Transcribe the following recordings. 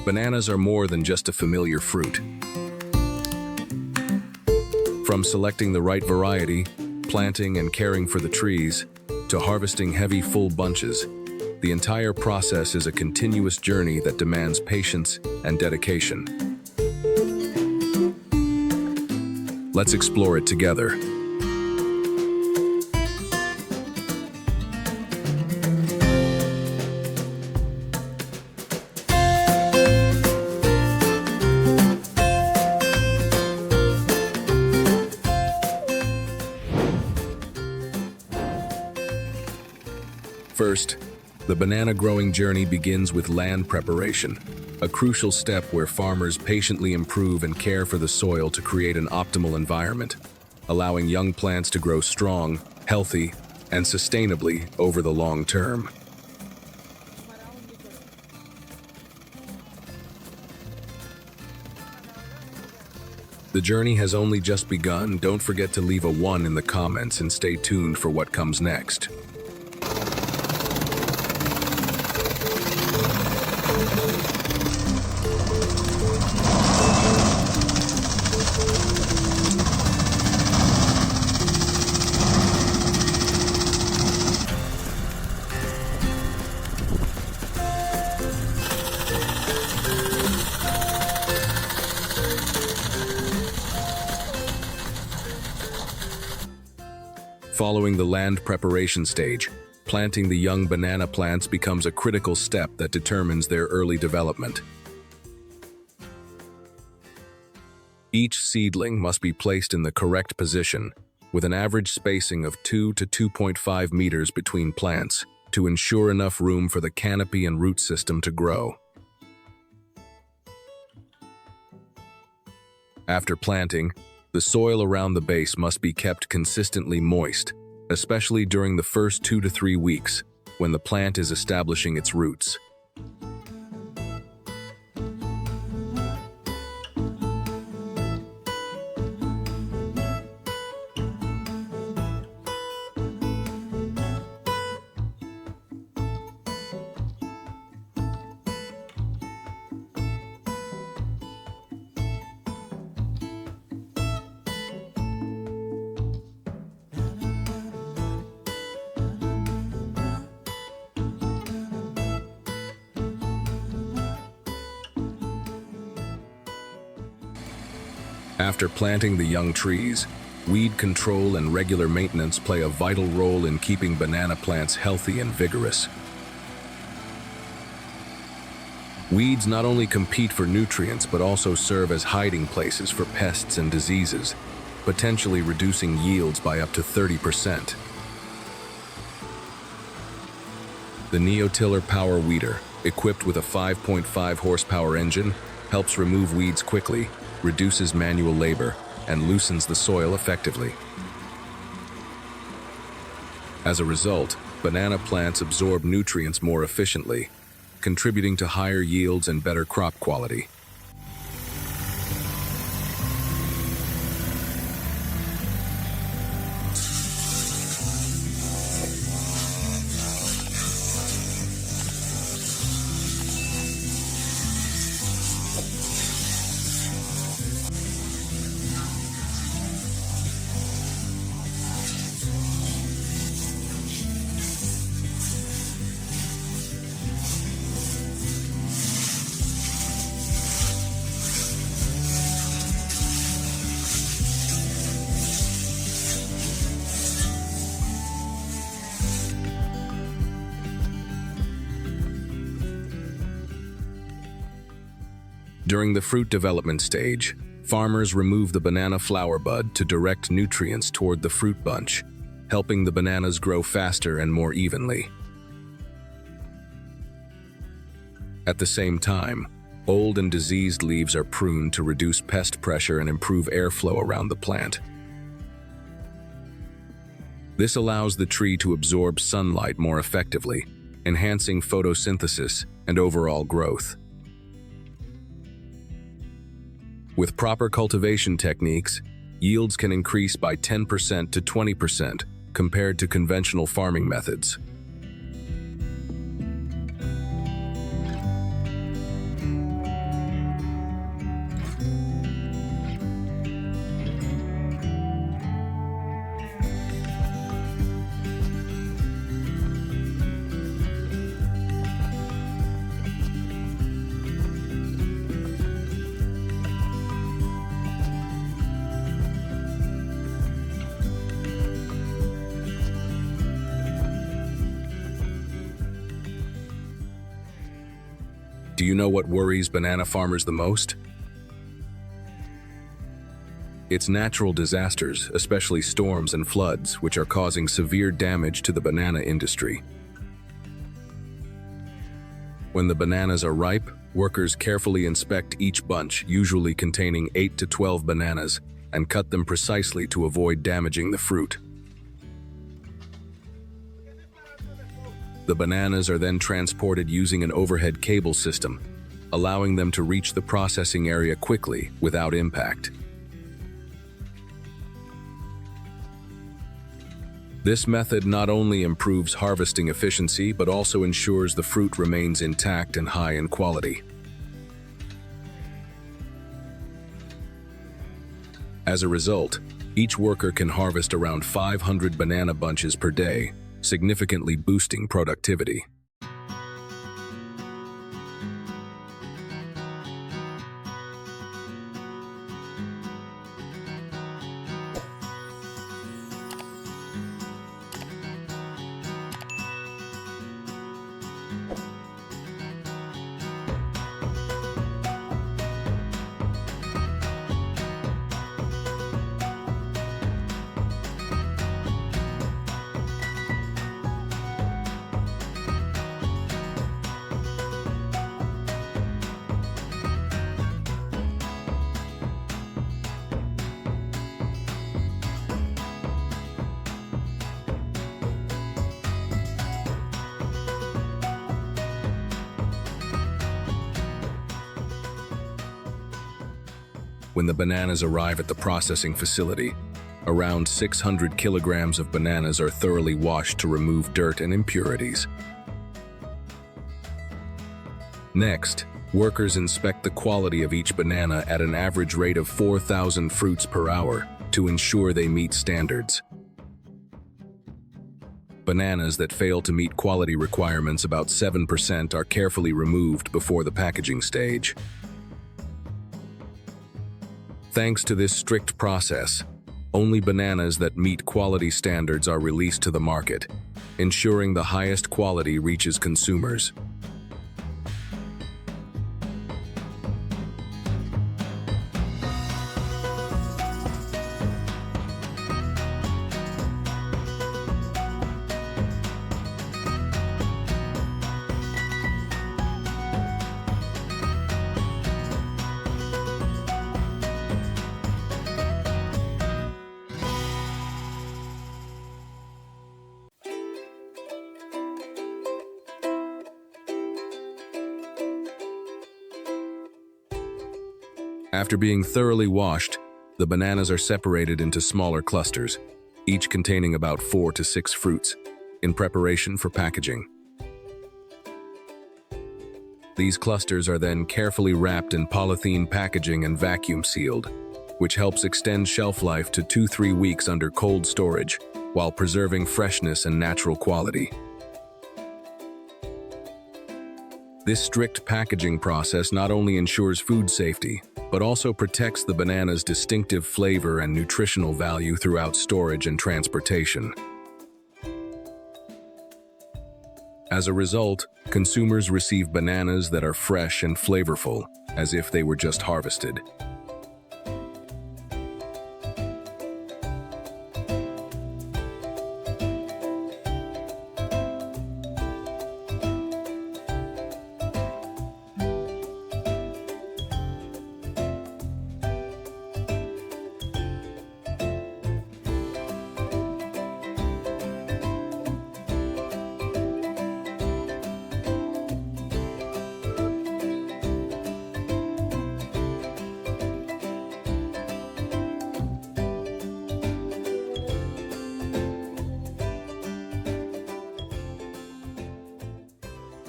Bananas are more than just a familiar fruit. From selecting the right variety, planting and caring for the trees, to harvesting heavy, full bunches, the entire process is a continuous journey that demands patience and dedication. Let's explore it together. First, the banana growing journey begins with land preparation, a crucial step where farmers patiently improve and care for the soil to create an optimal environment, allowing young plants to grow strong, healthy, and sustainably over the long term. The journey has only just begun. Don't forget to leave a 1 in the comments and stay tuned for what comes next. Following the land preparation stage, planting the young banana plants becomes a critical step that determines their early development. Each seedling must be placed in the correct position, with an average spacing of 2 to 2.5 meters between plants, to ensure enough room for the canopy and root system to grow. After planting, the soil around the base must be kept consistently moist, especially during the first 2 to 3 weeks, when the plant is establishing its roots. After planting the young trees, weed control and regular maintenance play a vital role in keeping banana plants healthy and vigorous. Weeds not only compete for nutrients but also serve as hiding places for pests and diseases, potentially reducing yields by up to 30%. The Neotiller Power Weeder, equipped with a 5.5 horsepower engine, helps remove weeds quickly, reduces manual labor, and loosens the soil effectively. As a result, banana plants absorb nutrients more efficiently, contributing to higher yields and better crop quality. During the fruit development stage, farmers remove the banana flower bud to direct nutrients toward the fruit bunch, helping the bananas grow faster and more evenly. At the same time, old and diseased leaves are pruned to reduce pest pressure and improve airflow around the plant. This allows the tree to absorb sunlight more effectively, enhancing photosynthesis and overall growth. With proper cultivation techniques, yields can increase by 10% to 20% compared to conventional farming methods. Do you know what worries banana farmers the most? It's natural disasters, especially storms and floods, which are causing severe damage to the banana industry. When the bananas are ripe, workers carefully inspect each bunch, usually containing 8 to 12 bananas, and cut them precisely to avoid damaging the fruit. The bananas are then transported using an overhead cable system, allowing them to reach the processing area quickly without impact. This method not only improves harvesting efficiency, but also ensures the fruit remains intact and high in quality. As a result, each worker can harvest around 500 banana bunches per day, significantly boosting productivity. When the bananas arrive at the processing facility, around 600 kilograms of bananas are thoroughly washed to remove dirt and impurities. Next, workers inspect the quality of each banana at an average rate of 4,000 fruits per hour to ensure they meet standards. Bananas that fail to meet quality requirements, about 7%, are carefully removed before the packaging stage. Thanks to this strict process, only bananas that meet quality standards are released to the market, ensuring the highest quality reaches consumers. After being thoroughly washed, the bananas are separated into smaller clusters, each containing about 4 to 6 fruits, in preparation for packaging. These clusters are then carefully wrapped in polythene packaging and vacuum sealed, which helps extend shelf life to 2-3 weeks under cold storage, while preserving freshness and natural quality. This strict packaging process not only ensures food safety, but also protects the banana's distinctive flavor and nutritional value throughout storage and transportation. As a result, consumers receive bananas that are fresh and flavorful, as if they were just harvested.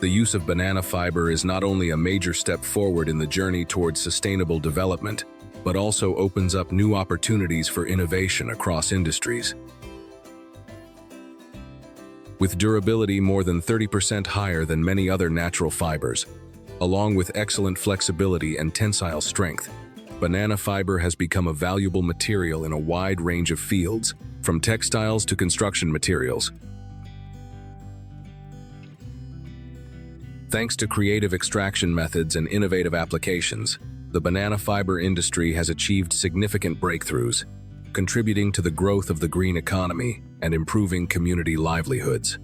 The use of banana fiber is not only a major step forward in the journey towards sustainable development, but also opens up new opportunities for innovation across industries. With durability more than 30% higher than many other natural fibers, along with excellent flexibility and tensile strength, banana fiber has become a valuable material in a wide range of fields, from textiles to construction materials. Thanks to creative extraction methods and innovative applications, the banana fiber industry has achieved significant breakthroughs, contributing to the growth of the green economy and improving community livelihoods.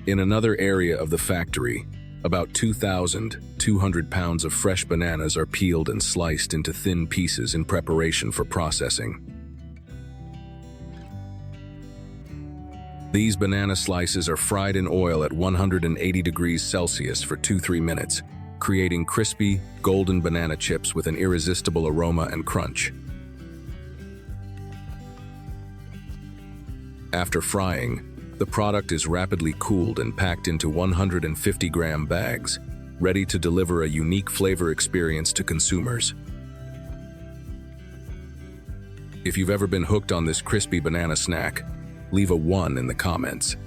In another area of the factory, about 2,200 pounds of fresh bananas are peeled and sliced into thin pieces in preparation for processing. These banana slices are fried in oil at 180 degrees Celsius for 2-3 minutes, creating crispy, golden banana chips with an irresistible aroma and crunch. After frying, the product is rapidly cooled and packed into 150-gram bags, ready to deliver a unique flavor experience to consumers. If you've ever been hooked on this crispy banana snack, leave a 1 in the comments.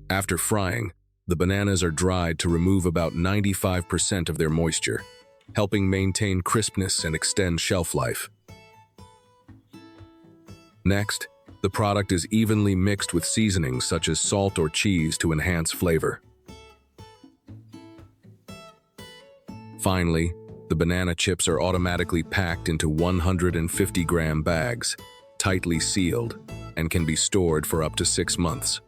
After frying, the bananas are dried to remove about 95% of their moisture, helping maintain crispness and extend shelf life. Next, the product is evenly mixed with seasonings such as salt or cheese to enhance flavor. Finally, the banana chips are automatically packed into 150-gram bags, tightly sealed, and can be stored for up to 6 months.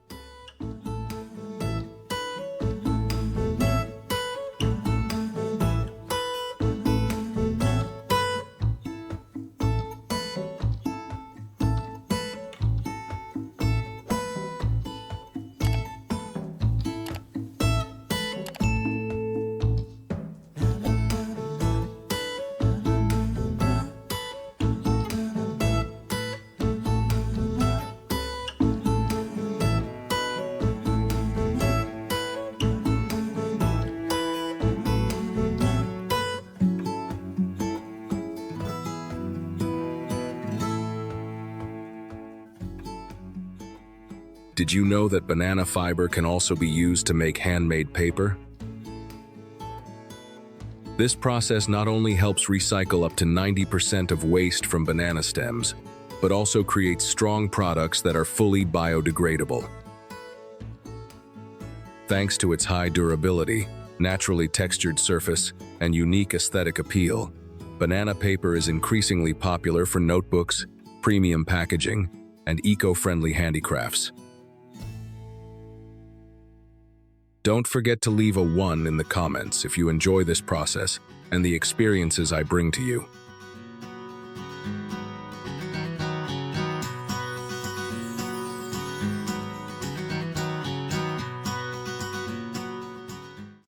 Did you know that banana fiber can also be used to make handmade paper? This process not only helps recycle up to 90% of waste from banana stems, but also creates strong products that are fully biodegradable. Thanks to its high durability, naturally textured surface, and unique aesthetic appeal, banana paper is increasingly popular for notebooks, premium packaging, and eco-friendly handicrafts. Don't forget to leave a 1 in the comments if you enjoy this process and the experiences I bring to you.